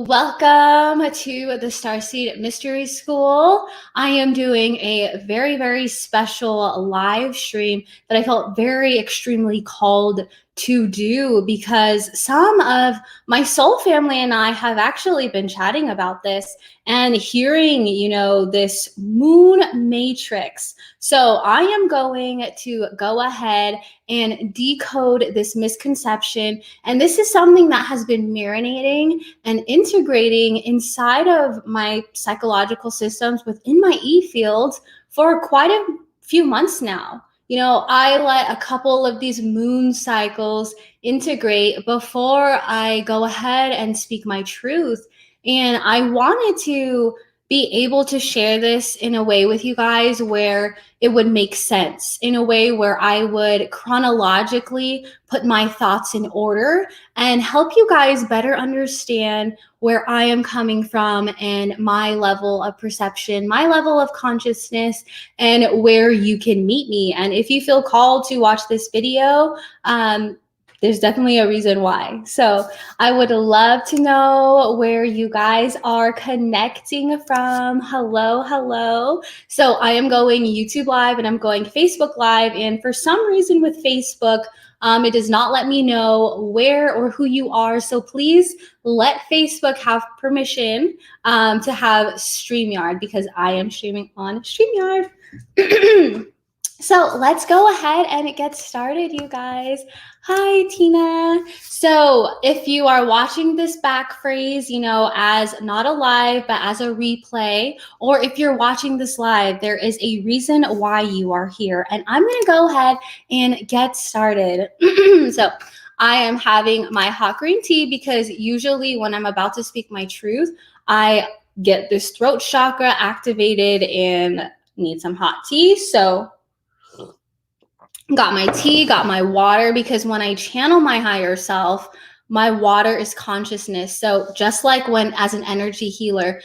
Welcome to the Starseed Mystery School. I am doing a very, very special live stream that I felt very extremely called to do because some of my soul family and I have actually been chatting about this and hearing, this moon matrix. So I am going to go ahead and decode this misconception. And this is something that has been marinating and integrating inside of my psychological systems within my e-field for quite a few months now. I let a couple of these moon cycles integrate before I go ahead and speak my truth. And I wanted to be able to share this in a way with you guys where it would make sense, in a way where I would chronologically put my thoughts in order and help you guys better understand where I am coming from and my level of perception, my level of consciousness, and where you can meet me. And if you feel called to watch this video, there's definitely a reason why. So I would love to know where you guys are connecting from. Hello, hello. So I am going YouTube Live and I'm going Facebook Live. And for some reason with Facebook, it does not let me know where or who you are. So please let Facebook have permission to have StreamYard because I am streaming on StreamYard. So let's go ahead and get started, you guys. Hi, Tina. So if you are watching this back phrase, as not a live, but as a replay, or if you're watching this live, there is a reason why you are here. And I'm going to go ahead and get started. So I am having my hot green tea because usually when I'm about to speak my truth, I get this throat chakra activated and need some hot tea. So got my tea, got my water, because when I channel my higher self, my water is consciousness. So just like when as an energy healer,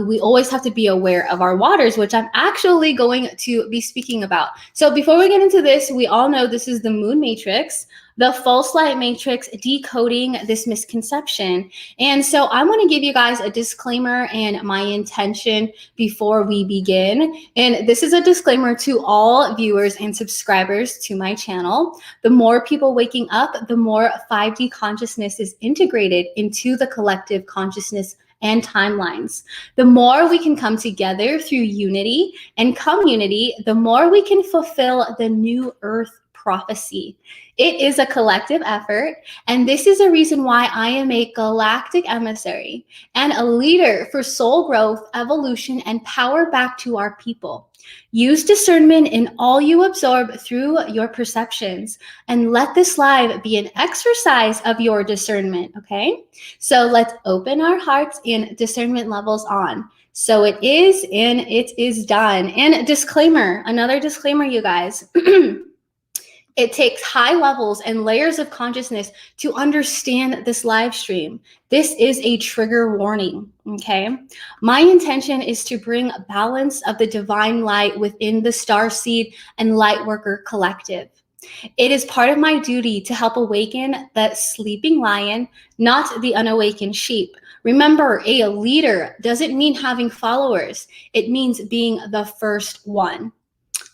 we always have to be aware of our waters, which I'm actually going to be speaking about. So before we get into this, we all know this is the moon matrix, the false light matrix, decoding this misconception. And so I want to give you guys a disclaimer and my intention before we begin. And this is a disclaimer to all viewers and subscribers to my channel. The more people waking up, the more 5D consciousness is integrated into the collective consciousness and timelines. The more we can come together through unity and community, the more we can fulfill the new earth prophecy. It is a collective effort, and this is a reason why I am a galactic emissary and a leader for soul growth, evolution, and power back to our people. Use discernment in all you absorb through your perceptions, and let this live be an exercise of your discernment, okay? So let's open our hearts and discernment levels on. So it is, and it is done. And disclaimer, another disclaimer, you guys. It takes high levels and layers of consciousness to understand this live stream. This is a trigger warning, okay? My intention is to bring a balance of the divine light within the Starseed and Lightworker collective. It is part of my duty to help awaken the sleeping lion, not the unawakened sheep. Remember, a leader doesn't mean having followers. It means being the first one,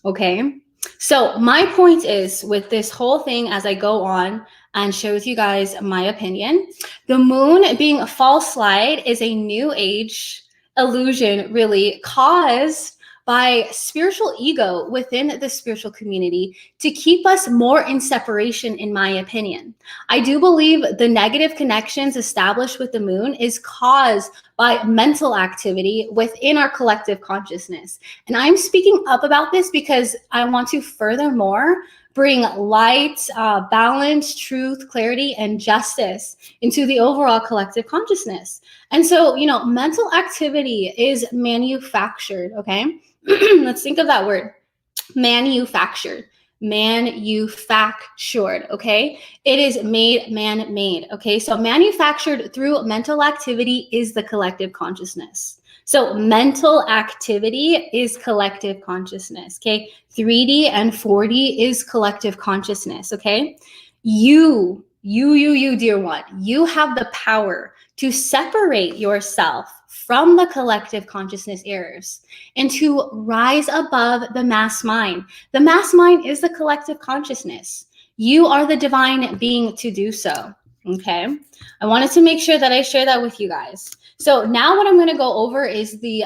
okay? So my point is with this whole thing, as I go on and share with you guys my opinion, the moon being a false light is a new age illusion really caused by spiritual ego within the spiritual community to keep us more in separation, in my opinion. I do believe the negative connections established with the moon is caused by mental activity within our collective consciousness. And I'm speaking up about this because I want to furthermore bring light, balance, truth, clarity, and justice into the overall collective consciousness. And so, mental activity is manufactured, okay? Let's think of that word, manufactured, okay? It is made, man-made, okay? So manufactured through mental activity is the collective consciousness. So mental activity is collective consciousness, okay? 3D and 4D is collective consciousness, okay? You, dear one, you have the power to separate yourself from the collective consciousness errors and to rise above the mass mind. The mass mind is the collective consciousness. You are the divine being to do so. Okay. I wanted to make sure that I share that with you guys. So now what I'm going to go over is the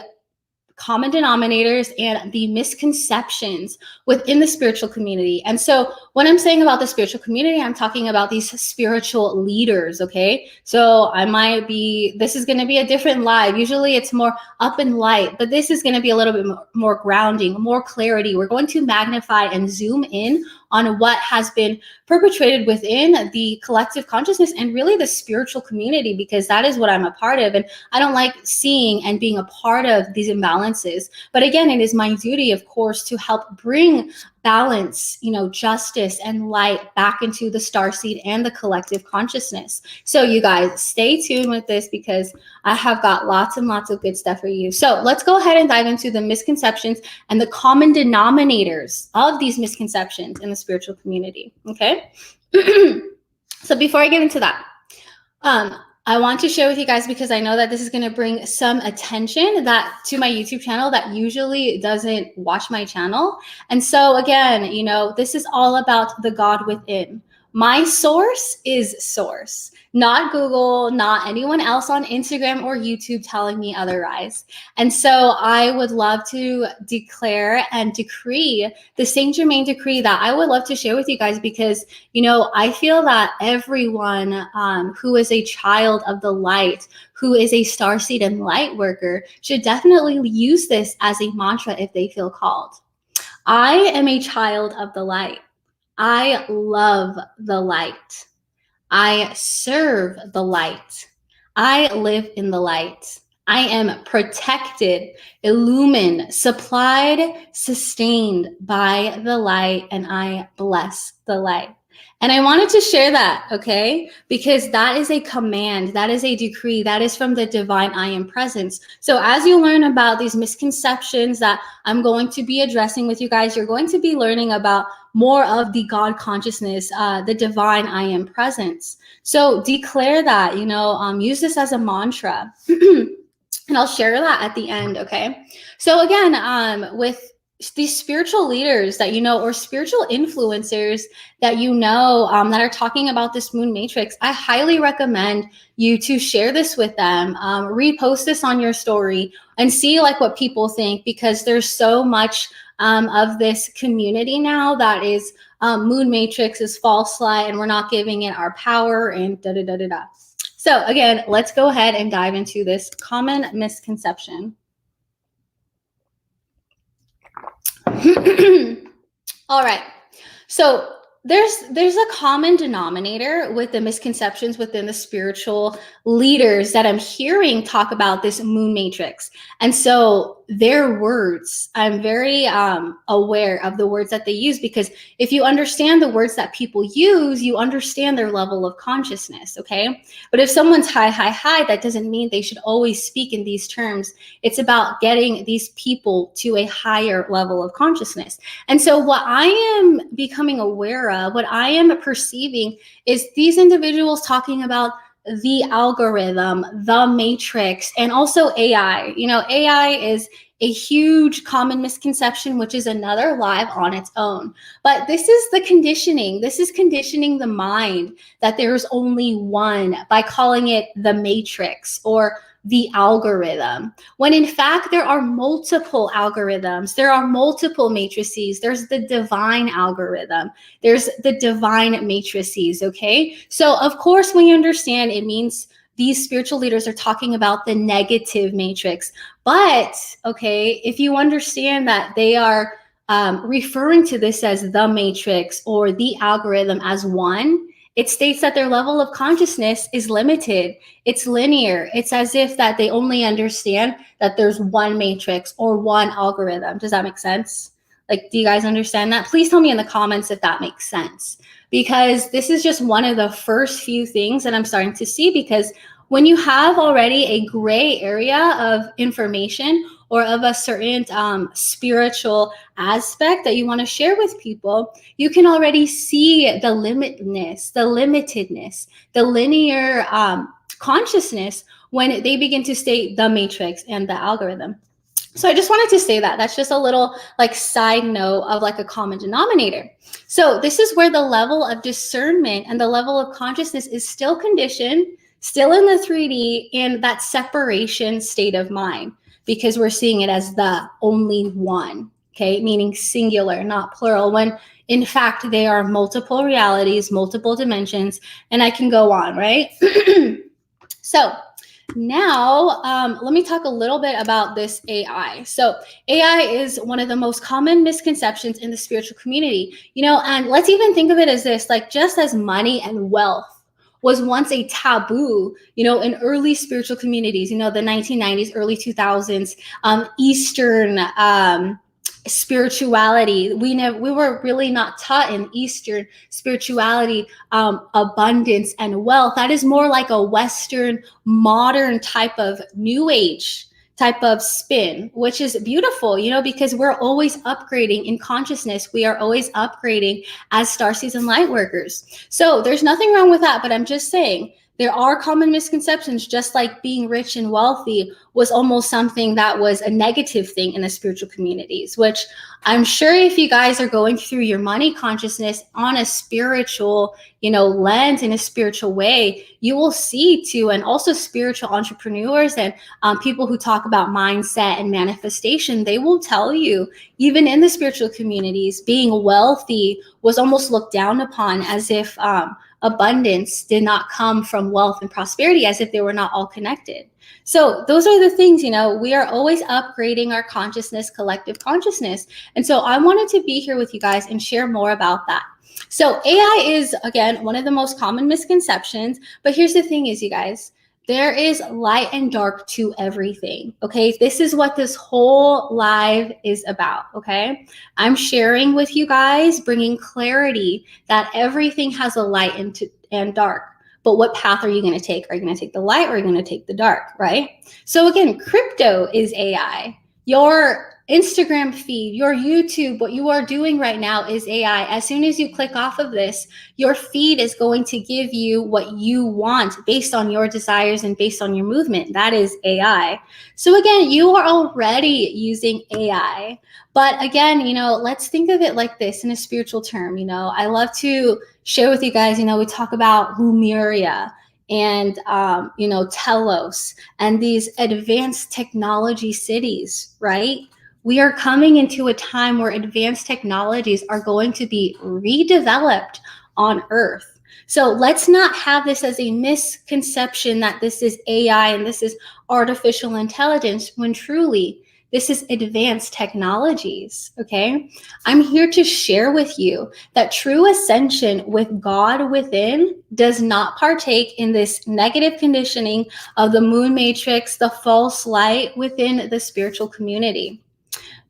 common denominators and the misconceptions within the spiritual community. And so when I'm saying about the spiritual community, I'm talking about these spiritual leaders, okay? So this is going to be a different live. Usually it's more up and light, but this is going to be a little bit more grounding, more clarity. We're going to magnify and zoom in on what has been perpetrated within the collective consciousness and really the spiritual community, because that is what I'm a part of. And I don't like seeing and being a part of these imbalances. But again, it is my duty, of course, to help bring balance, justice and light back into the starseed and the collective consciousness. So you guys stay tuned with this because I have got lots and lots of good stuff for you. So let's go ahead and dive into the misconceptions and the common denominators of these misconceptions in the spiritual community. Okay. So before I get into that, I want to share with you guys, because I know that this is going to bring some attention to my YouTube channel that usually doesn't watch my channel. And so again, this is all about the God within. My source is source, not Google, not anyone else on Instagram or YouTube telling me otherwise. And so I would love to declare and decree the Saint Germain decree that I would love to share with you guys, because, I feel that everyone who is a child of the light, who is a starseed and light worker, should definitely use this as a mantra if they feel called. I am a child of the light. I love the light. I serve the light. I live in the light. I am protected, illumined, supplied, sustained by the light, and I bless the light. And I wanted to share that, okay? Because that is a command, that is a decree, that is from the divine I am presence. So as you learn about these misconceptions that I'm going to be addressing with you guys, you're going to be learning about more of the God consciousness, the divine I am presence. So declare that, use this as a mantra. And I'll share that at the end, okay? So again, with these spiritual leaders that or spiritual influencers that that are talking about this moon matrix, I highly recommend you to share this with them, repost this on your story and see what people think, because there's so much of this community now that is moon matrix is false light and we're not giving it our power and da-da-da-da-da. So again, let's go ahead and dive into this common misconception. All right. So there's a common denominator with the misconceptions within the spiritual leaders that I'm hearing talk about this moon matrix. And so their words, I'm very aware of the words that they use, because if you understand the words that people use, you understand their level of consciousness, okay? But if someone's high, that doesn't mean they should always speak in these terms. It's about getting these people to a higher level of consciousness. And so what I am becoming aware of, what I am perceiving, is these individuals talking about the algorithm, the matrix, and also AI. AI is a huge common misconception, which is another live on its own. But this is the conditioning. This is conditioning the mind that there's only one by calling it the matrix or the algorithm, when in fact there are multiple algorithms, there are multiple matrices. There's the divine algorithm, there's the divine matrices, okay? So of course, when you understand, it means these spiritual leaders are talking about the negative matrix. But okay, if you understand that they are referring to this as the matrix or the algorithm as one, it states that their level of consciousness is limited. It's linear. It's as if that they only understand that there's one matrix or one algorithm. Does that make sense? Do you guys understand that? Please tell me in the comments if that makes sense, because this is just one of the first few things that I'm starting to see. Because when you have already a gray area of information or of a certain spiritual aspect that you want to share with people, you can already see the limitedness, the linear consciousness when they begin to state the matrix and the algorithm. So I just wanted to say that. That's just a little like side note of like a common denominator. So this is where the level of discernment and the level of consciousness is still conditioned, still in the 3D, in that separation state of mind, because we're seeing it as the only one, okay? Meaning singular, not plural, when in fact they are multiple realities, multiple dimensions, and I can go on, right? So now, let me talk a little bit about this AI. So AI is one of the most common misconceptions in the spiritual community, and let's even think of it as this, like just as money and wealth was once a taboo, in early spiritual communities, the 1990s, early 2000s, Eastern, spirituality. We were really not taught in Eastern spirituality abundance and wealth. That is more like a Western modern type of new age type of spin, which is beautiful, because we're always upgrading in consciousness. We are always upgrading as starseeds and light workers. So there's nothing wrong with that, but I'm just saying there are common misconceptions, just like being rich and wealthy was almost something that was a negative thing in the spiritual communities, which I'm sure if you guys are going through your money consciousness on a spiritual, lens, in a spiritual way, you will see too, and also spiritual entrepreneurs and people who talk about mindset and manifestation, they will tell you, even in the spiritual communities, being wealthy was almost looked down upon, as if abundance did not come from wealth and prosperity, as if they were not all connected. So those are the things, we are always upgrading our consciousness, collective consciousness. And so I wanted to be here with you guys and share more about that. So AI is, again, one of the most common misconceptions. But here's the thing is, you guys, there is light and dark to everything, okay? This is what this whole live is about, okay? I'm sharing with you guys, bringing clarity that everything has a light and dark. But what path are you going to take? Are you going to take the light, or are you going to take the dark, right? So again, crypto is AI. Your Instagram feed, your YouTube, what you are doing right now is AI. As soon as you click off of this, your feed is going to give you what you want based on your desires and based on your movement. That is AI. So again, you are already using AI. But again, let's think of it like this in a spiritual term. I love to share with you guys, we talk about Lemuria and, Telos and these advanced technology cities, right? We are coming into a time where advanced technologies are going to be redeveloped on Earth. So let's not have this as a misconception that this is AI and this is artificial intelligence, when truly this is advanced technologies, okay? I'm here to share with you that true ascension with God within does not partake in this negative conditioning of the moon matrix, the false light within the spiritual community.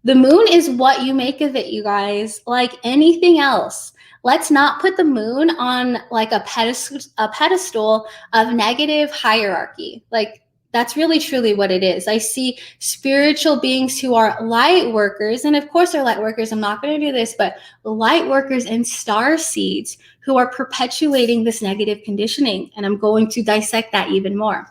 The moon is what you make of it, you guys, like anything else. Let's not put the moon on like a pedestal of negative hierarchy. Like, that's really truly what it is. I see spiritual beings who are light workers, and of course they're light workers. I'm not going to do this, but light workers and star seeds who are perpetuating this negative conditioning. And I'm going to dissect that even more.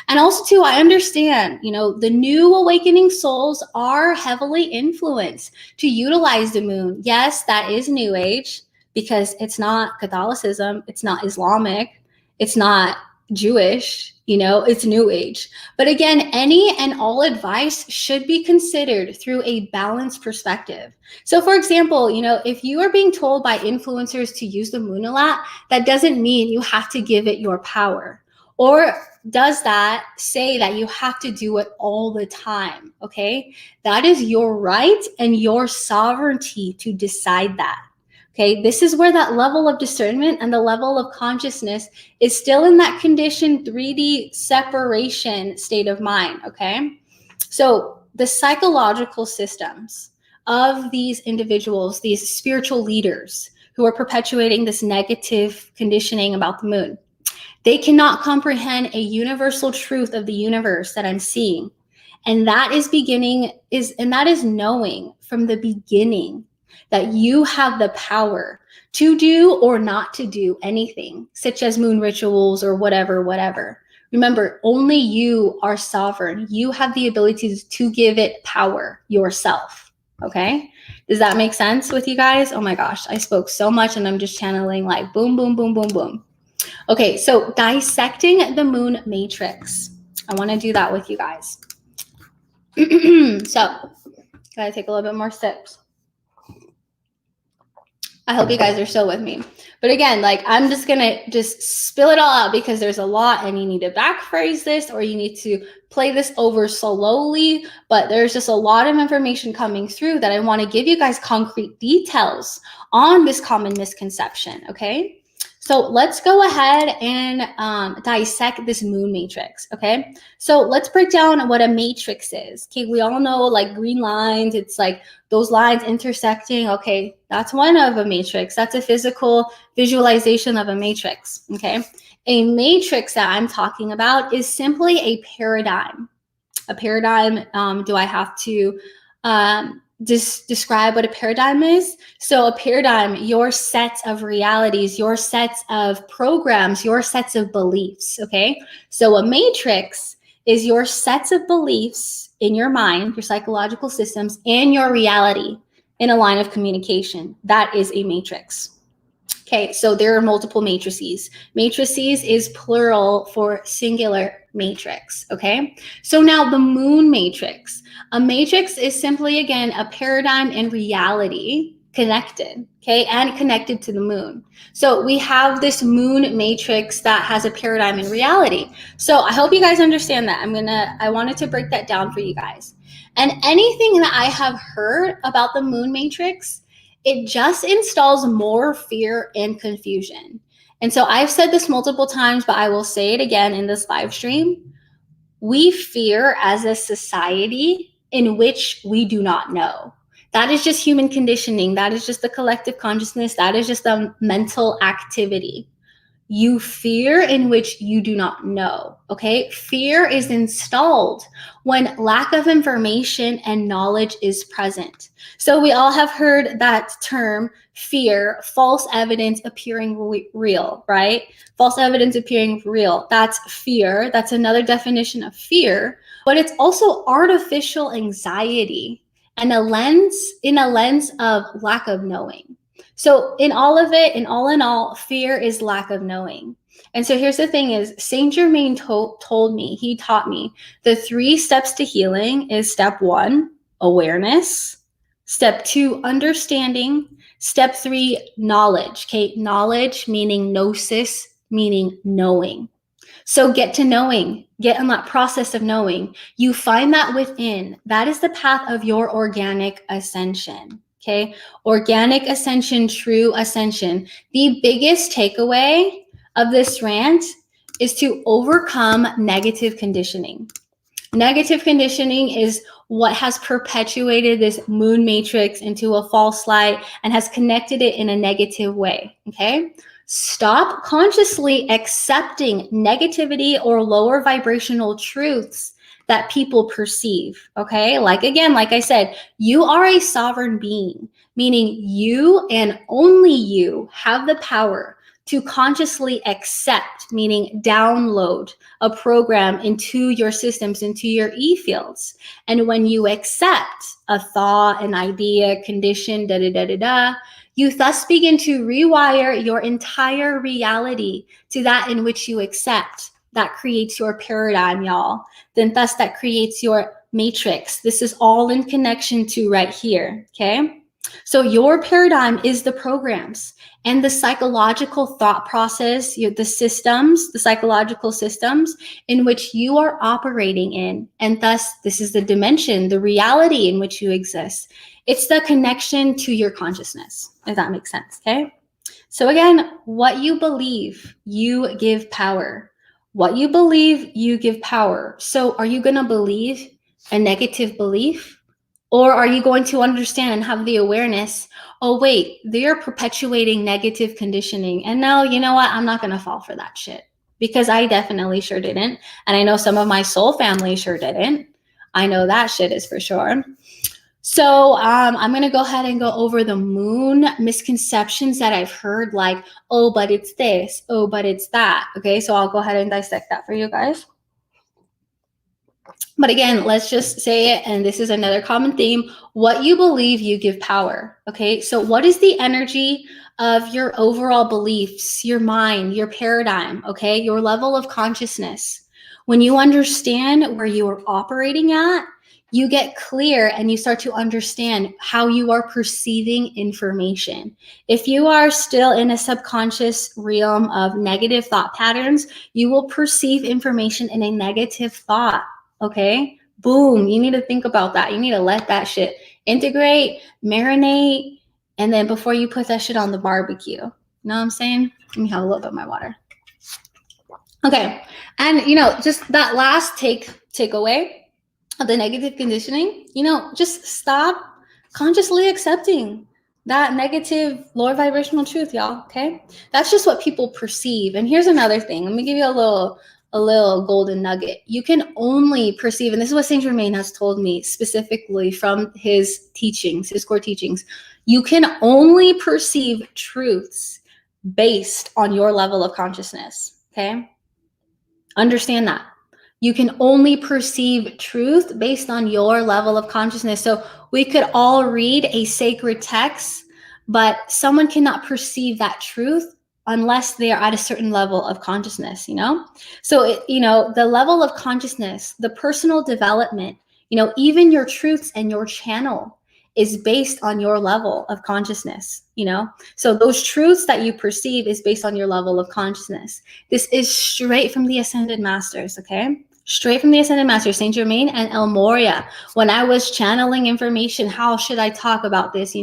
And also too, I understand, the new awakening souls are heavily influenced to utilize the moon. Yes, that is New Age, because it's not Catholicism, it's not Islamic, it's not Jewish, it's New Age. But again, any and all advice should be considered through a balanced perspective. So for example, if you are being told by influencers to use the moon a lot, that doesn't mean you have to give it your power. Or does that say that you have to do it all the time? Okay, that is your right and your sovereignty to decide that. Okay, this is where that level of discernment and the level of consciousness is still in that conditioned 3D separation state of mind. Okay, so the psychological systems of these individuals, these spiritual leaders who are perpetuating this negative conditioning about the moon, they cannot comprehend a universal truth of the universe that I'm seeing. And that is knowing from the beginning that you have the power to do or not to do anything, such as moon rituals or whatever, Remember, only you are sovereign. You have the ability to give it power yourself. Okay? Does that make sense with you guys? Oh my gosh, I spoke so much and I'm just channeling like boom, boom, boom, boom, boom. Okay, so dissecting the moon matrix. I want to do that with you guys. So, gotta take a little bit more sips. I hope you guys are still with me. But again, like I'm just gonna spill it all out because there's a lot and you need to backphrase this or you need to play this over slowly. But there's just a lot of information coming through that I want to give you guys concrete details on this common misconception. Okay. So let's go ahead and dissect this moon matrix, okay? So let's break down what a matrix is. Okay, we all know like green lines, it's like those lines intersecting. Okay, that's one of a matrix. That's a physical visualization of a matrix, okay? A matrix that I'm talking about is simply a paradigm. A paradigm, do I have to describe what a paradigm is? So a paradigm, your sets of realities, your sets of programs, your sets of beliefs, okay? So a matrix is your sets of beliefs in your mind, your psychological systems, and your reality in a line of communication. That is a matrix. Okay, so there are multiple matrices. Matrices is plural for singular matrix, okay? So now the moon matrix. A matrix is simply, again, a paradigm and reality connected, okay, and connected to the moon. So we have this moon matrix that has a paradigm and reality. So I hope you guys understand that. I wanted to break that down for you guys. And anything that I have heard about the moon matrix, it just installs more fear and confusion. And so I've said this multiple times, but I will say it again in this live stream. We fear as a society in which we do not know. That is just human conditioning. That is just the collective consciousness. That is just a mental activity. You fear in which you do not know, okay? Fear is installed when lack of information and knowledge is present. So we all have heard that term, fear, false evidence appearing real, right? False evidence appearing real. That's fear. That's another definition of fear, but it's also artificial anxiety and in a lens of lack of knowing. So in all of it, in all, fear is lack of knowing. And so here's the thing is Saint Germain told me, he taught me the 3 steps to healing is step 1, awareness, step 2, understanding, step 3, knowledge. Okay, knowledge meaning gnosis, meaning knowing. So get to knowing, get in that process of knowing. You find that within. That is the path of your organic ascension. Okay, organic ascension, true ascension. The biggest takeaway of this rant is to overcome negative conditioning. Negative conditioning is what has perpetuated this moon matrix into a false light and has connected it in a negative way. Okay, stop consciously accepting negativity or lower vibrational truths that people perceive, okay? Like again, like I said, you are a sovereign being, meaning you and only you have the power to consciously accept, meaning download a program into your systems, into your e-fields. And when you accept a thought, an idea, condition, you thus begin to rewire your entire reality to that in which you accept. That creates your paradigm, y'all. Then thus that creates your matrix. This is all in connection to right here, okay? So your paradigm is the programs and the psychological thought process, the systems, the psychological systems in which you are operating in. And thus this is the dimension, the reality in which you exist. It's the connection to your consciousness, if that makes sense, okay? So again, what you believe, you give power. What you believe, you give power. So are you going to believe a negative belief? Or are you going to understand and have the awareness, oh, wait, they're perpetuating negative conditioning. And no, you know what? I'm not going to fall for that shit. Because I definitely sure didn't. And I know some of my soul family sure didn't. I know that shit is for sure. So I'm going to go ahead and go over the moon misconceptions that I've heard, like, oh, but it's this, oh, but it's that. Okay, so I'll go ahead and dissect that for you guys. But again, let's just say it, and this is another common theme: what you believe, you give power. Okay, so what is the energy of your overall beliefs, your mind, your paradigm, okay, your level of consciousness? When you understand where you are operating at, you get clear and you start to understand how you are perceiving information. If you are still in a subconscious realm of negative thought patterns, you will perceive information in a negative thought. Okay, boom, you need to think about that. You need to let that shit integrate, marinate, and then before you put that shit on the barbecue. You know what I'm saying? Let me have a little bit of my water. Okay, and just that last takeaway of the negative conditioning, just stop consciously accepting that negative lower vibrational truth, y'all. Okay, that's just what people perceive. And here's another thing. Let me give you a little golden nugget. You can only perceive, and this is what Saint Germain has told me specifically from his teachings, his core teachings. You can only perceive truths based on your level of consciousness. Okay, understand that. You can only perceive truth based on your level of consciousness. So we could all read a sacred text, but someone cannot perceive that truth unless they are at a certain level of consciousness, So, the level of consciousness, the personal development, even your truths and your channel is based on your level of consciousness, So those truths that you perceive is based on your level of consciousness. This is straight from the Ascended Masters, okay? Straight from the Ascended Masters, Saint Germain and El Moria. When I was channeling information, how should I talk about this?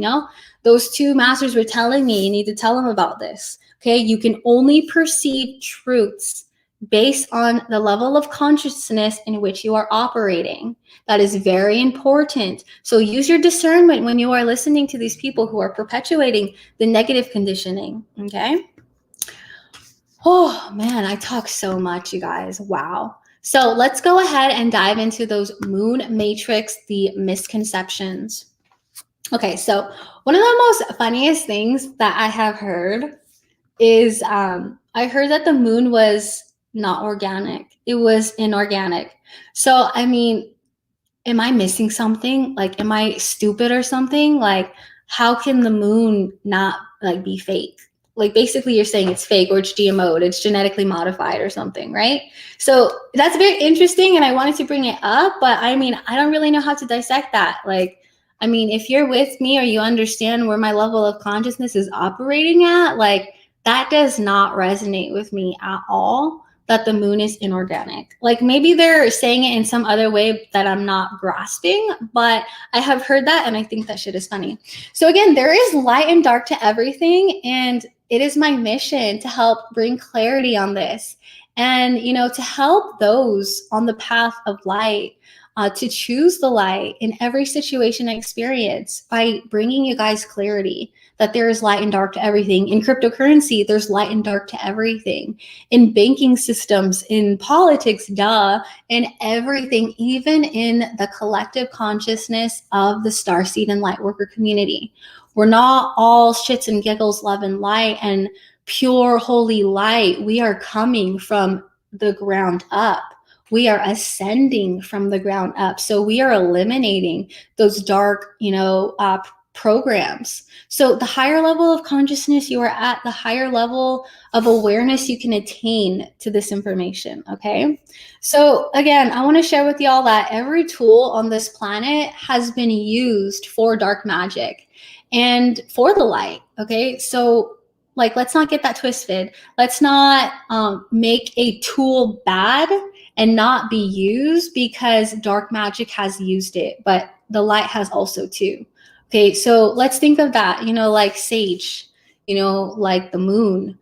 Those two masters were telling me, you need to tell them about this. Okay, you can only perceive truths based on the level of consciousness in which you are operating. That is very important. So use your discernment when you are listening to these people who are perpetuating the negative conditioning, okay? Oh, man, I talk so much, you guys. Wow. So let's go ahead and dive into those moon matrix, the misconceptions. Okay, so one of the most funniest things that I have heard is I heard that the moon was not organic. It was inorganic. So, I mean, am I missing something? Like, am I stupid or something? Like, how can the moon not be fake? Like, basically you're saying it's fake or it's GMO'd, it's genetically modified or something, right? So that's very interesting and I wanted to bring it up, but I mean, I don't really know how to dissect that. I mean, if you're with me or you understand where my level of consciousness is operating at, that does not resonate with me at all, that the moon is inorganic. Maybe they're saying it in some other way that I'm not grasping, but I have heard that and I think that shit is funny. So again, there is light and dark to everything, and it is my mission to help bring clarity on this and, to help those on the path of light to choose the light in every situation and experience by bringing you guys clarity that there is light and dark to everything. In cryptocurrency, there's light and dark to everything. In banking systems, in politics, in everything, even in the collective consciousness of the starseed and lightworker community. We're not all shits and giggles, love and light and pure holy light. We are coming from the ground up. We are ascending from the ground up. So we are eliminating those dark, programs. So the higher level of consciousness you are at, the higher level of awareness you can attain to this information, okay? So again, I want to share with y'all that every tool on this planet has been used for dark magic and for the light, okay? So let's not get that twisted. Let's not make a tool bad and not be used because dark magic has used it, but the light has also too. Okay, so let's think of that, like sage, like the moon,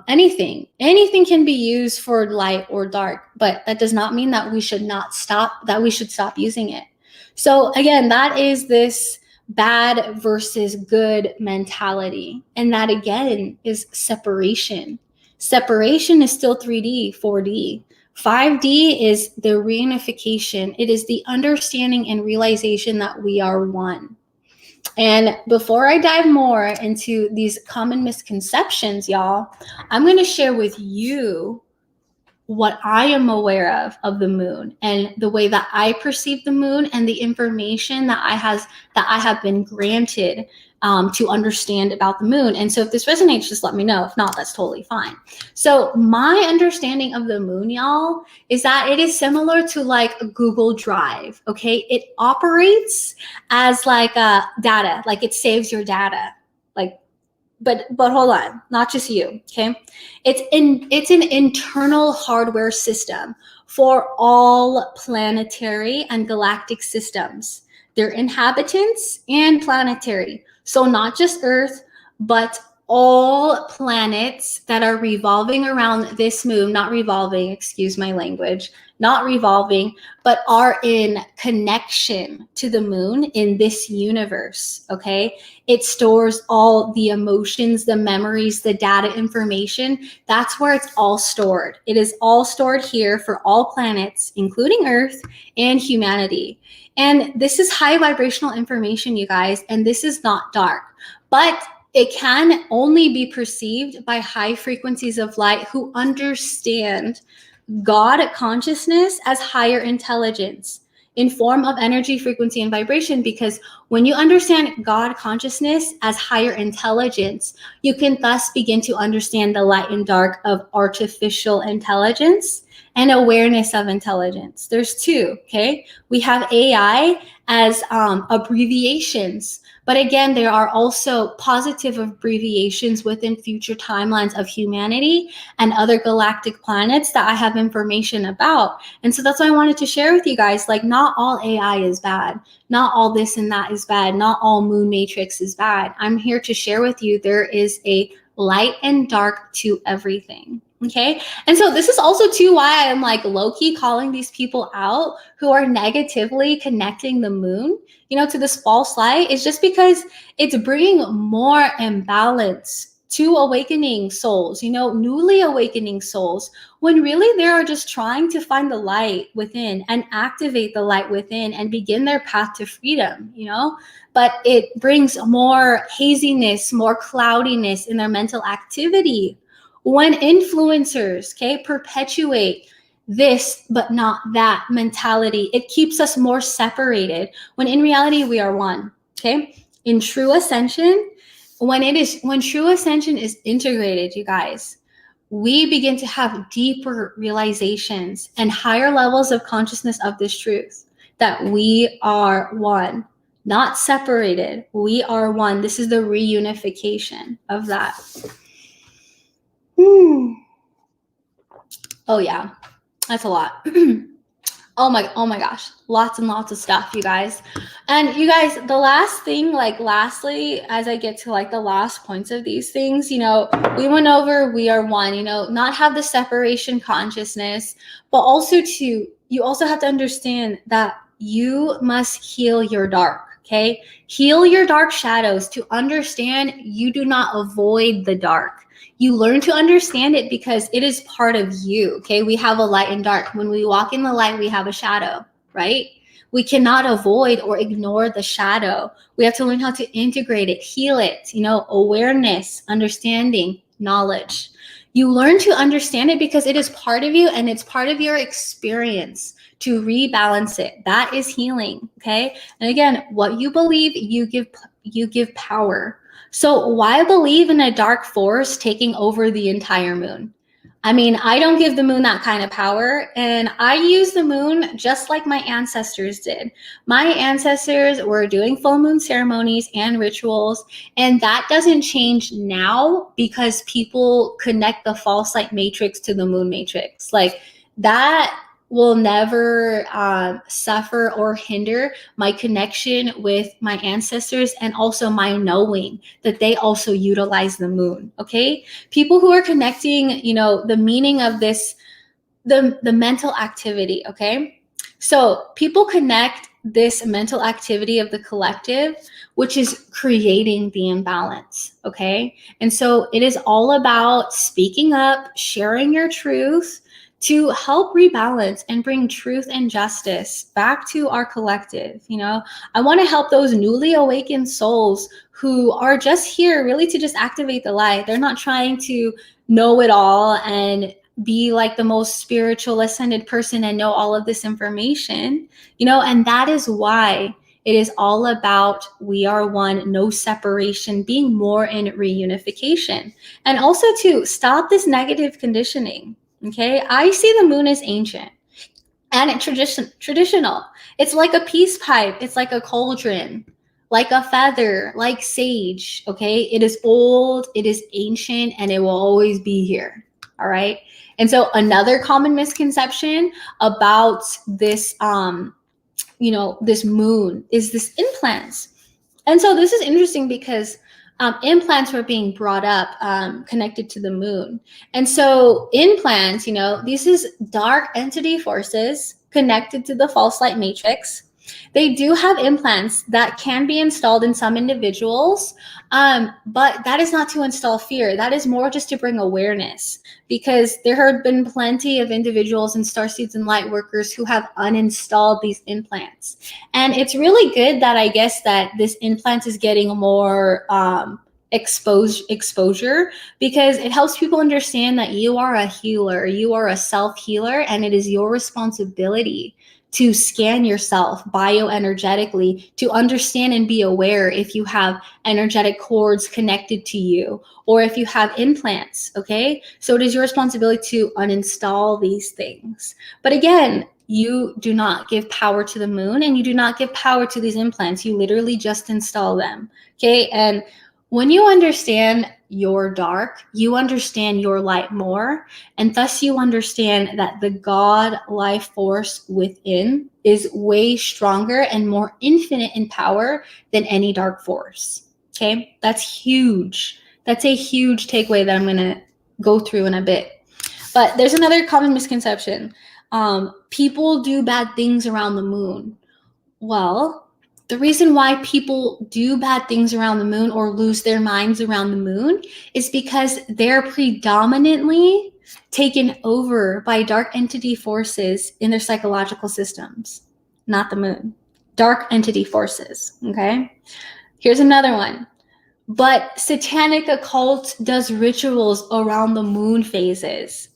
anything. Anything can be used for light or dark, but that does not mean that we should stop using it. So again, that is this bad versus good mentality. And that again is separation. Separation is still 3D, 4D. 5D is the reunification. It is the understanding and realization that we are one. And before I dive more into these common misconceptions, y'all, I'm going to share with you what I am aware of the moon and the way that I perceive the moon and the information that I have been granted to understand about the moon. And so if this resonates, just let me know. If not, that's totally fine. So my understanding of the moon, y'all, is that it is similar to like a Google Drive. Okay, it operates as like a data, like it saves your data, like. But hold on, not just you, okay? It's an internal hardware system for all planetary and galactic systems. They're inhabitants and planetary. So not just Earth, but all planets that are revolving around this moon, not revolving, excuse my language, not revolving, but are in connection to the moon in this universe, okay? It stores all the emotions, the memories, the data information. That's where it's all stored. It is all stored here for all planets, including Earth and humanity. And this is high vibrational information, you guys, and this is not dark. But it can only be perceived by high frequencies of light who understand God consciousness as higher intelligence in form of energy, frequency, and vibration. Because when you understand God consciousness as higher intelligence, you can thus begin to understand the light and dark of artificial intelligence and awareness of intelligence. There's two, okay? We have AI as abbreviations. But again, there are also positive abbreviations within future timelines of humanity and other galactic planets that I have information about. And so that's why I wanted to share with you guys, like, not all AI is bad. Not all this and that is bad. Not all moon matrix is bad. I'm here to share with you there is a light and dark to everything. Okay. And so this is also too why I'm like low-key calling these people out who are negatively connecting the moon, you know, to this false light. It's just because it's bringing more imbalance to awakening souls, you know, newly awakening souls, when really they are just trying to find the light within and activate the light within and begin their path to freedom, you know. But it brings more haziness, more cloudiness in their mental activity. When influencers, okay, perpetuate this but not that mentality, it keeps us more separated when in reality we are one, okay? In true ascension, when true ascension is integrated, you guys, we begin to have deeper realizations and higher levels of consciousness of this truth, that we are one, not separated. We are one. This is the reunification of that. Oh yeah, that's a lot. Oh my gosh, lots and lots of stuff, you guys. And you guys, the last thing, like lastly, as I get to like the last points of these things, you know, we went over, we are one, you know, not have the separation consciousness, but also you also have to understand that you must heal your dark, okay? Heal your dark shadows to understand you do not avoid the dark. You learn to understand it because it is part of you, okay? We have a light and dark. When we walk in the light, we have a shadow, right? We cannot avoid or ignore the shadow. We have to learn how to integrate it, heal it, you know, awareness, understanding, knowledge. You learn to understand it because it is part of you and it's part of your experience to rebalance it. That is healing, okay? And again, what you believe, you give power. So why believe in a dark force taking over the entire moon? I mean, I don't give the moon that kind of power, and I use the moon just like my ancestors did. My ancestors were doing full moon ceremonies and rituals, and that doesn't change now because people connect the false light matrix to the moon matrix. Like that will never suffer or hinder my connection with my ancestors and also my knowing that they also utilize the moon, okay? People who are connecting, you know, the meaning of this, the mental activity, okay? So people connect this mental activity of the collective, which is creating the imbalance, okay? And so it is all about speaking up, sharing your truth, to help rebalance and bring truth and justice back to our collective. I want to help those newly awakened souls who are just here really to just activate the light. They're not trying to know it all and be like the most spiritual ascended person and know all of this information, and that is why it is all about we are one, no separation, being more in reunification. And also to stop this negative conditioning. Okay, I see the moon as ancient and traditional. It's like a peace pipe. It's like a cauldron, like a feather, like sage. Okay, it is old, it is ancient, and it will always be here. All right. And so another common misconception about this, this moon is this implants. And so this is interesting because implants were being brought up connected to the moon. And so implants, this is dark entity forces connected to the false light matrix. They do have implants that can be installed in some individuals, but that is not to install fear. That is more just to bring awareness, because there have been plenty of individuals and starseeds and light workers who have uninstalled these implants. And it's really good that I guess that this implant is getting more exposure, because it helps people understand that you are a healer, you are a self-healer, and it is your responsibility to scan yourself bioenergetically, to understand and be aware if you have energetic cords connected to you or if you have implants, okay? So it is your responsibility to uninstall these things. But again, you do not give power to the moon and you do not give power to these implants. You literally just install them, okay? And when you understand your dark, you understand your light more, and thus you understand that the God life force within is way stronger and more infinite in power than any dark force. Okay, that's huge. That's a huge takeaway that I'm going to go through in a bit. But there's another common misconception. People do bad things around the moon. Well, the reason why people do bad things around the moon or lose their minds around the moon is because they're predominantly taken over by dark entity forces in their psychological systems, not the moon. Dark entity forces, okay? Here's another one. But satanic occult does rituals around the moon phases.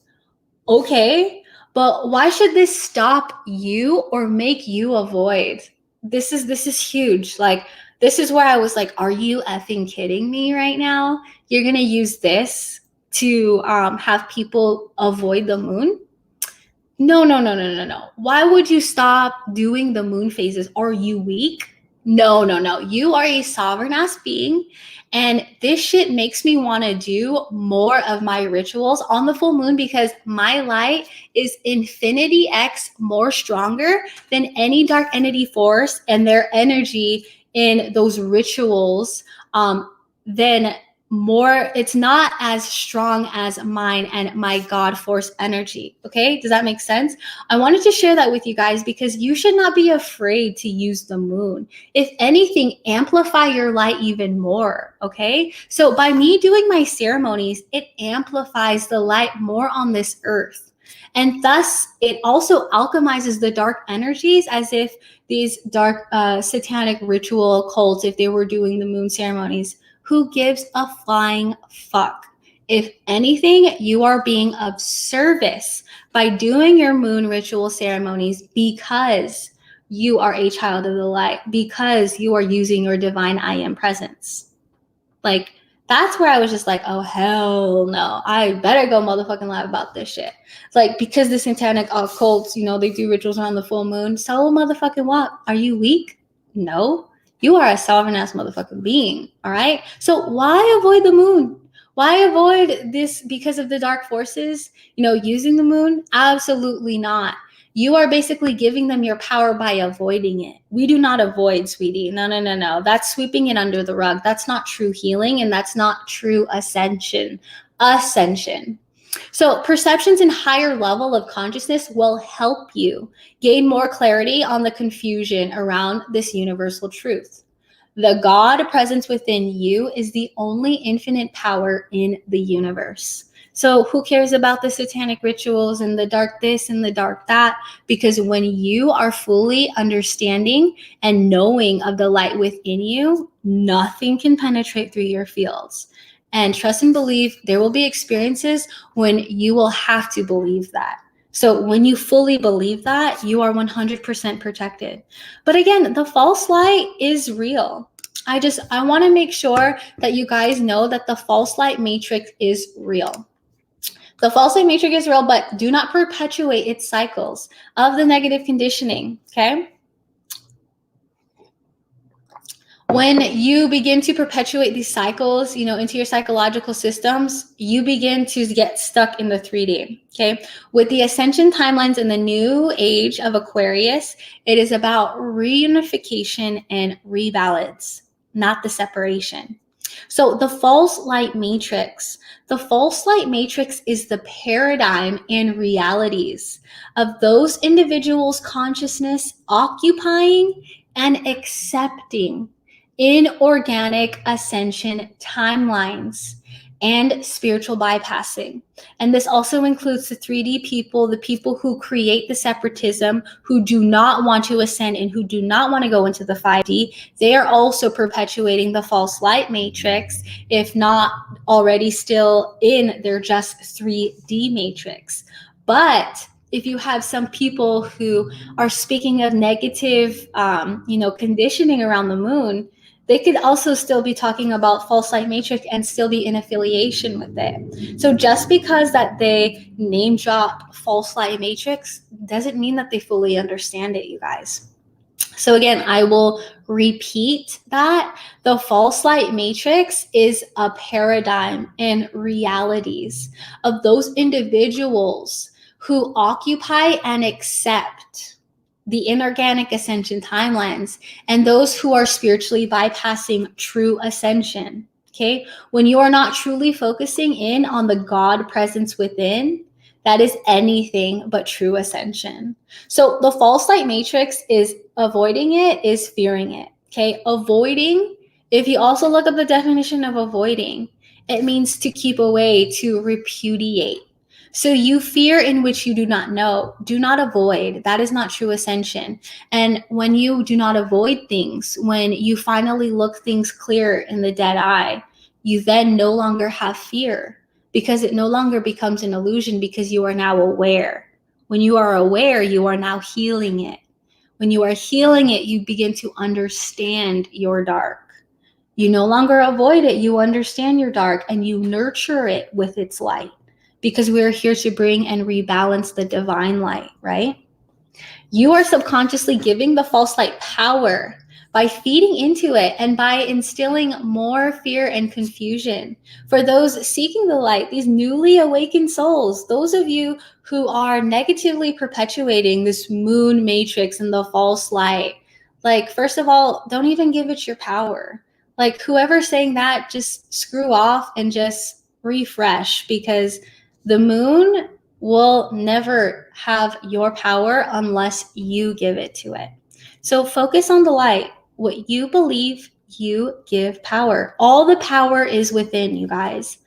Okay, but why should this stop you or make you avoid? This is huge. Like, this is where I was like, are you effing kidding me right now? You're gonna use this to have people avoid the moon? No. Why would you stop doing the moon phases? Are you weak? No. You are a sovereign ass being. And this shit makes me want to do more of my rituals on the full moon, because my light is infinity X more stronger than any dark entity force and their energy in those rituals. Then more, it's not as strong as mine and my God force energy. Okay, does that make sense? I wanted to share that with you guys because you should not be afraid to use the moon. If anything, amplify your light even more. Okay, so by me doing my ceremonies, it amplifies the light more on this earth. And thus, it also alchemizes the dark energies, as if these dark satanic ritual cults, if they were doing the moon ceremonies, who gives a flying fuck? If anything, you are being of service by doing your moon ritual ceremonies because you are a child of the light, because you are using your divine I am presence. Like, that's where I was just like, oh, hell no. I better go motherfucking live about this shit. It's like, because the satanic occults, they do rituals around the full moon. So motherfucking what? Are you weak? No. You are a sovereign ass motherfucking being, all right? So why avoid the moon? Why avoid this because of the dark forces, using the moon? Absolutely not. You are basically giving them your power by avoiding it. We do not avoid, sweetie. No. That's sweeping it under the rug. That's not true healing, and that's not true ascension. So perceptions in higher level of consciousness will help you gain more clarity on the confusion around this universal truth. The God presence within you is the only infinite power in the universe. So who cares about the satanic rituals and the dark this and the dark that? Because when you are fully understanding and knowing of the light within you, nothing can penetrate through your fields. And trust and believe, there will be experiences when you will have to believe that. So when you fully believe that, you are 100% protected. But again, the false light is real. I want to make sure that you guys know that the false light matrix is real. The false light matrix is real, but do not perpetuate its cycles of the negative conditioning, okay? When you begin to perpetuate these cycles, into your psychological systems, you begin to get stuck in the 3D, okay? With the ascension timelines in the new age of Aquarius, it is about reunification and rebalance, not the separation. So the false light matrix is the paradigm and realities of those individuals' consciousness occupying and accepting inorganic ascension timelines and spiritual bypassing. And this also includes the 3D people, the people who create the separatism, who do not want to ascend and who do not want to go into the 5D. They are also perpetuating the false light matrix, if not already still in their just 3D matrix. But if you have some people who are speaking of negative, conditioning around the moon, they could also still be talking about false light matrix and still be in affiliation with it. So just because that they name drop false light matrix doesn't mean that they fully understand it, you guys. So again, I will repeat that the false light matrix is a paradigm and realities of those individuals who occupy and accept the inorganic ascension timelines, and those who are spiritually bypassing true ascension, okay? When you are not truly focusing in on the God presence within, that is anything but true ascension. So the false light matrix is avoiding it, is fearing it, okay? Avoiding, if you also look up the definition of avoiding, it means to keep away, to repudiate. So you fear in which you do not know. Do not avoid. That is not true ascension. And when you do not avoid things, when you finally look things clear in the dead eye, you then no longer have fear, because it no longer becomes an illusion, because you are now aware. When you are aware, you are now healing it. When you are healing it, you begin to understand your dark. You no longer avoid it. You understand your dark and you nurture it with its light, because we are here to bring and rebalance the divine light, right? You are subconsciously giving the false light power by feeding into it and by instilling more fear and confusion. For those seeking the light, these newly awakened souls, those of you who are negatively perpetuating this moon matrix and the false light, like, first of all, don't even give it your power. Like, whoever's saying that, just screw off and just refresh, because the moon will never have your power unless you give it to it. So focus on the light. What you believe, you give power. All the power is within, you guys.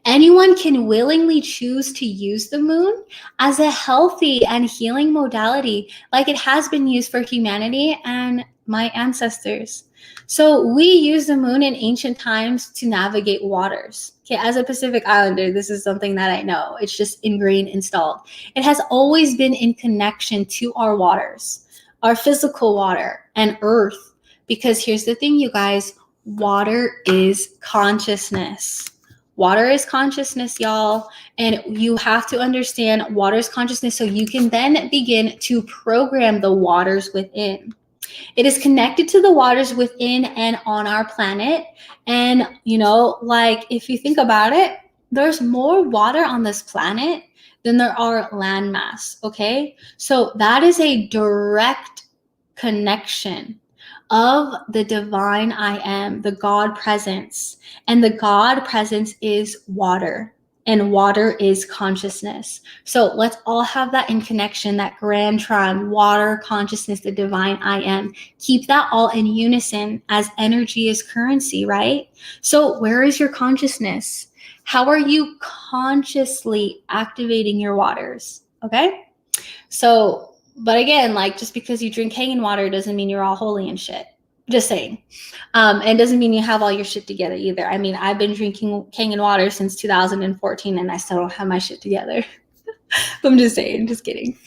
Anyone can willingly choose to use the moon as a healthy and healing modality, like it has been used for humanity and my ancestors. So we use the moon in ancient times to navigate waters. Okay, as a Pacific Islander, this is something that I know. It's just ingrained, installed. It has always been in connection to our waters, our physical water and earth. Because here's the thing, you guys, water is consciousness. Water is consciousness, y'all. And you have to understand water is consciousness so you can then begin to program the waters within. It is connected to the waters within and on our planet. And, like, if you think about it, there's more water on this planet than there are landmass, okay? So that is a direct connection of the divine I am, the God presence. And the God presence is water. and water is consciousness. So let's all have that in connection, that grand trine, water, consciousness, the divine I am. Keep that all in unison, as energy is currency, right? So where is your consciousness? How are you consciously activating your waters? Okay? So, but again, like, just because you drink Kangen water doesn't mean you're all holy and shit. Just saying. And doesn't mean you have all your shit together either. I mean, I've been drinking Kangen water since 2014 and I still don't have my shit together. I'm just saying, just kidding.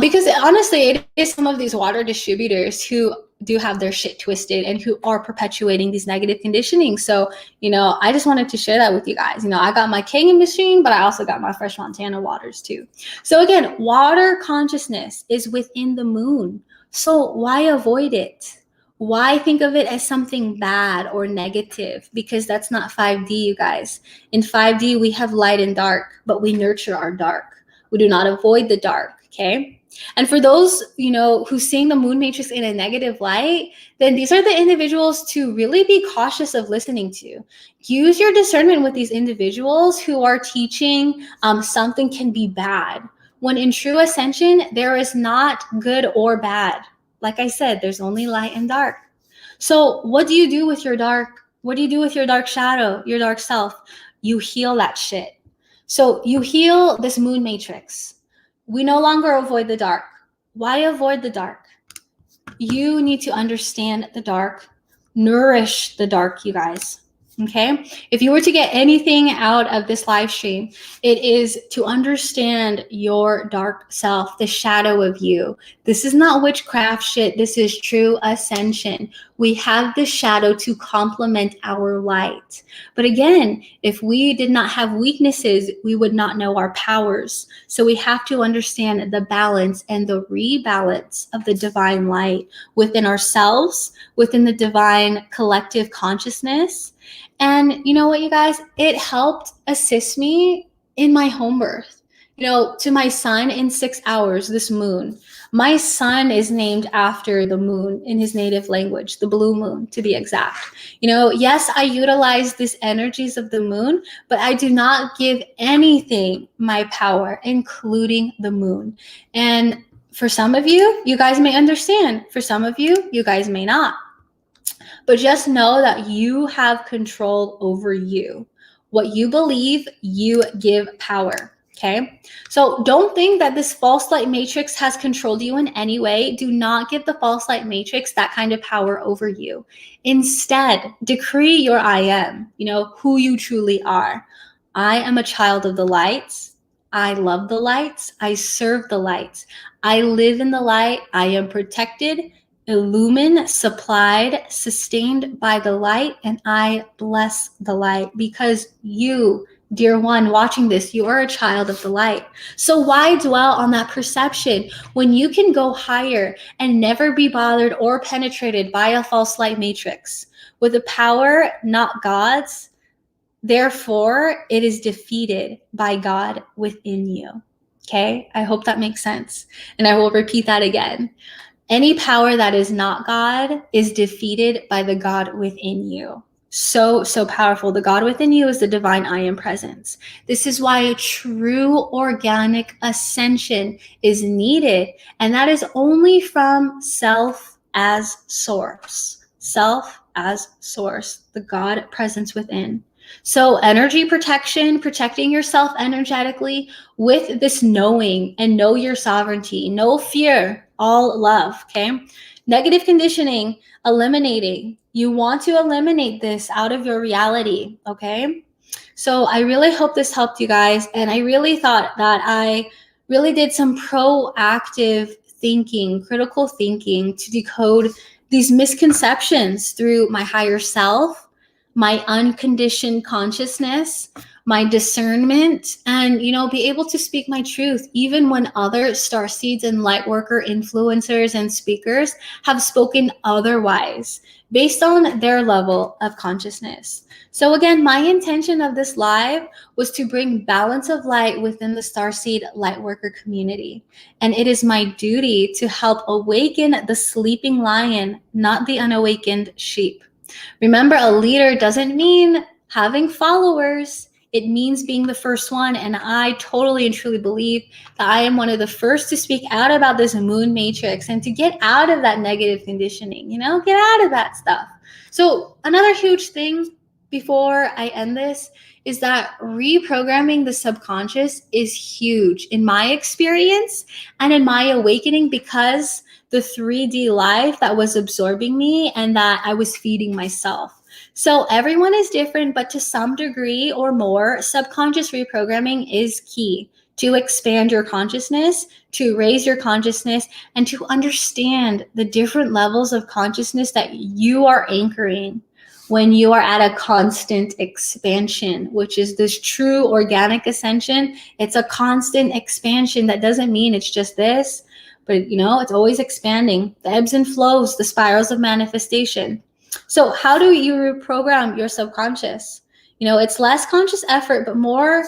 Because honestly, it is some of these water distributors who do have their shit twisted and who are perpetuating these negative conditioning. So, I just wanted to share that with you guys. I got my Kangen machine, but I also got my Fresh Montana waters too. So again, water consciousness is within the moon. So why avoid it? Why think of it as something bad or negative? Because that's not 5D, you guys. In 5D, we have light and dark, but we nurture our dark. We do not avoid the dark, okay? And for those, who seeing the moon matrix in a negative light, then these are the individuals to really be cautious of listening to. Use your discernment with these individuals who are teaching something can be bad. When in true ascension, there is not good or bad. Like I said, there's only light and dark. So what do you do with your dark? What do you do with your dark shadow, your dark self? You heal that shit. So you heal this moon matrix. We no longer avoid the dark. Why avoid the dark? You need to understand the dark, nourish the dark, you guys. Okay? If you were to get anything out of this live stream, it is to understand your dark self, the shadow of you. This is not witchcraft shit. This is true ascension. We have the shadow to complement our light. But again, if we did not have weaknesses, we would not know our powers. So we have to understand the balance and the rebalance of the divine light within ourselves, within the divine collective consciousness. And you know what, you guys? It helped assist me in my home birth. To my son in 6 hours, this moon. My son is named after the moon in his native language, the blue moon, to be exact. Yes, I utilize these energies of the moon, but I do not give anything my power, including the moon. And for some of you, you guys may understand. For some of you, you guys may not. But just know that you have control over you. What you believe, you give power. Okay? So don't think that this false light matrix has controlled you in any way. Do not give the false light matrix that kind of power over you. Instead, decree your I am, who you truly are. I am a child of the lights. I love the lights. I serve the lights. I live in the light. I am protected, illumined, supplied, sustained by the light, and I bless the light because you, dear one watching this, you are a child of the light. So why dwell on that perception when you can go higher and never be bothered or penetrated by a false light matrix with a power not God's? Therefore, it is defeated by God within you. Okay? I hope that makes sense. And I will repeat that again. Any power that is not God is defeated by the God within you. So powerful. The God within you is the divine I am presence. This is why a true organic ascension is needed. And that is only from self as source. Self as source, the God presence within. So energy protection, protecting yourself energetically with this knowing and know your sovereignty, no fear, all love, okay? Negative conditioning, eliminating. You want to eliminate this out of your reality, okay? So I really hope this helped you guys. And I really thought that I really did some proactive thinking, critical thinking to decode these misconceptions through my higher self, my unconditioned consciousness, my discernment, and, be able to speak my truth, even when other starseeds and lightworker influencers and speakers have spoken otherwise, based on their level of consciousness. So again, my intention of this live was to bring balance of light within the starseed lightworker community. And it is my duty to help awaken the sleeping lion, not the unawakened sheep. Remember, a leader doesn't mean having followers. It means being the first one. And I totally and truly believe that I am one of the first to speak out about this moon matrix and to get out of that negative conditioning, get out of that stuff. So another huge thing before I end this is that reprogramming the subconscious is huge in my experience and in my awakening, because the 3D life that was absorbing me and that I was feeding myself. So everyone is different, but to some degree or more, subconscious reprogramming is key to expand your consciousness, to raise your consciousness, and to understand the different levels of consciousness that you are anchoring when you are at a constant expansion, which is this true organic ascension. It's a constant expansion. That doesn't mean it's just this, but it's always expanding. The ebbs and flows, the spirals of manifestation. So how do you reprogram your subconscious? It's less conscious effort, but more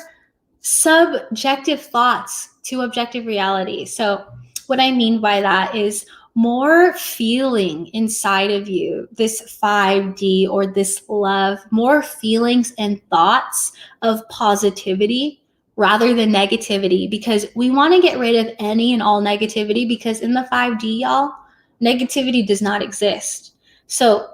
subjective thoughts to objective reality. So what I mean by that is more feeling inside of you, this 5D or this love, more feelings and thoughts of positivity rather than negativity, because we want to get rid of any and all negativity, because in the 5D, y'all, negativity does not exist. So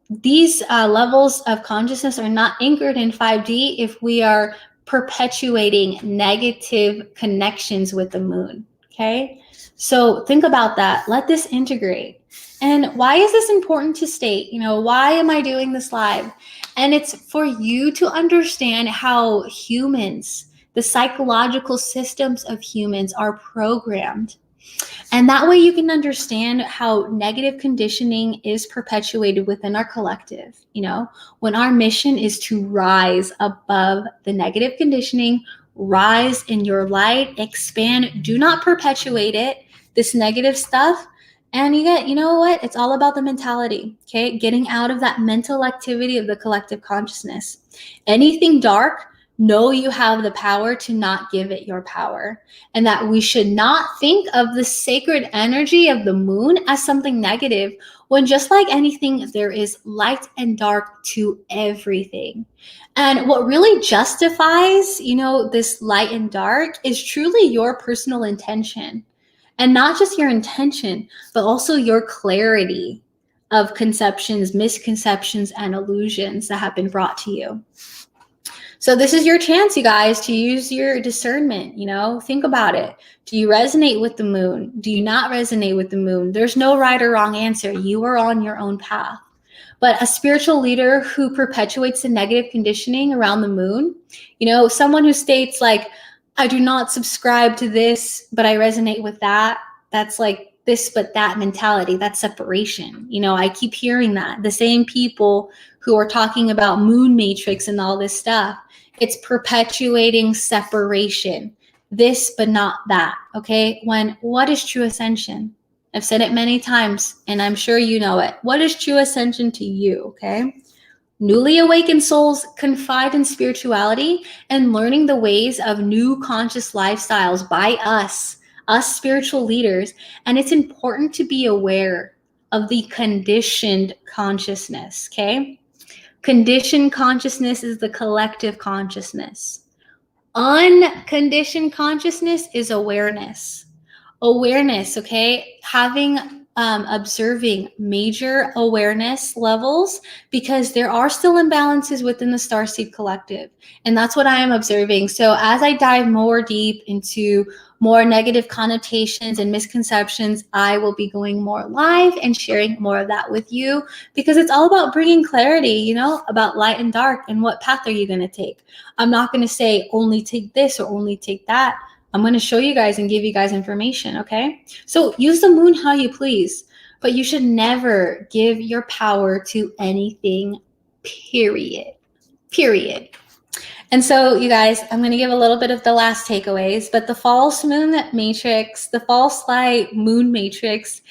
these levels of consciousness are not anchored in 5D if we are perpetuating negative connections with the moon, okay? So think about that. Let this integrate. And why is this important to state? Why am I doing this live? And it's for you to understand how humans, the psychological systems of humans, are programmed. And that way you can understand how negative conditioning is perpetuated within our collective. When our mission is to rise above the negative conditioning, rise in your light, expand, do not perpetuate it, this negative stuff. And you know what? It's all about the mentality, okay? Getting out of that mental activity of the collective consciousness. Anything dark, know you have the power to not give it your power, and that we should not think of the sacred energy of the moon as something negative, when just like anything, there is light and dark to everything. And what really justifies, this light and dark is truly your personal intention. And not just your intention, but also your clarity of conceptions, misconceptions, and illusions that have been brought to you. So this is your chance, you guys, to use your discernment. Think about it. Do you resonate with the moon? Do you not resonate with the moon? There's no right or wrong answer. You are on your own path. But a spiritual leader who perpetuates the negative conditioning around the moon, someone who states like, I do not subscribe to this, but I resonate with that. That's like this, but that mentality. That's separation. I keep hearing that. The same people who are talking about moon matrix and all this stuff, it's perpetuating separation. This, but not that. Okay. What is true ascension? I've said it many times, and I'm sure you know it. What is true ascension to you? Okay. Newly awakened souls confide in spirituality and learning the ways of new conscious lifestyles by us spiritual leaders. And it's important to be aware of the conditioned consciousness, okay? Conditioned consciousness is the collective consciousness. Unconditioned consciousness is awareness. Awareness, okay? Observing major awareness levels, because there are still imbalances within the Starseed collective. And that's what I am observing. So as I dive more deep into more negative connotations and misconceptions, I will be going more live and sharing more of that with you, because it's all about bringing clarity, about light and dark and what path are you going to take. I'm not going to say only take this or only take that. I'm going to show you guys and give you guys information, okay? So use the moon how you please, but you should never give your power to anything, period. And so, you guys, I'm going to give a little bit of the last takeaways, but the false moon matrix, the false light moon matrix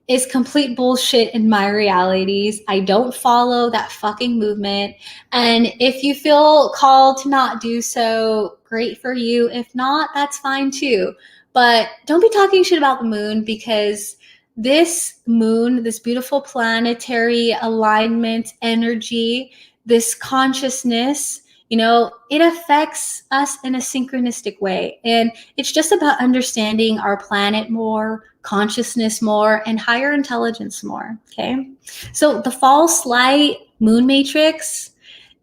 is complete bullshit in my realities. I don't follow that fucking movement. And if you feel called to not do so, great for you. If not, that's fine too. But don't be talking shit about the moon, because this moon, this beautiful planetary alignment energy, this consciousness it affects us in a synchronistic way. And it's just about understanding our planet more, consciousness more, and higher intelligence more. Okay. So the false light moon matrix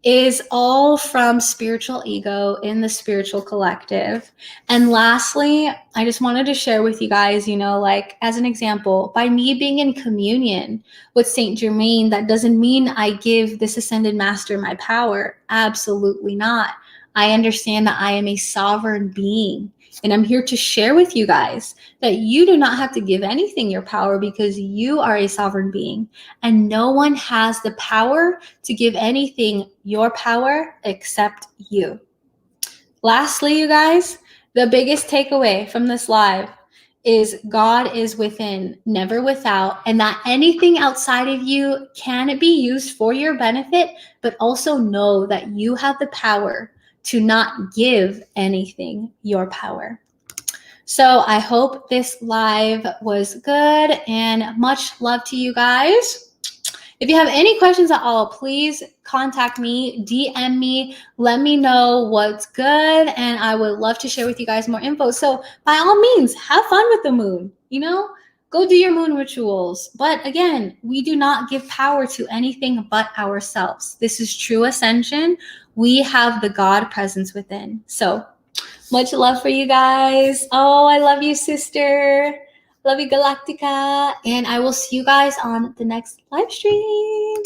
is all from spiritual ego in the spiritual collective. And lastly, I just wanted to share with you guys, like as an example, by me being in communion with Saint Germain, that doesn't mean I give this ascended master my power. Absolutely not. I understand that I am a sovereign being. And I'm here to share with you guys that you do not have to give anything your power, because you are a sovereign being, and no one has the power to give anything your power except you. Lastly, you guys, the biggest takeaway from this live is God is within, never without, and that anything outside of you can be used for your benefit, but also know that you have the power to not give anything your power. So I hope this live was good, and much love to you guys. If you have any questions at all, please contact me, DM me, let me know what's good, and I would love to share with you guys more info. So by all means, have fun with the moon, go do your moon rituals. But again, we do not give power to anything but ourselves. This is true ascension. We have the God presence within. So much love for you guys. Oh, I love you, sister. Love you, Galactica. And I will see you guys on the next live stream.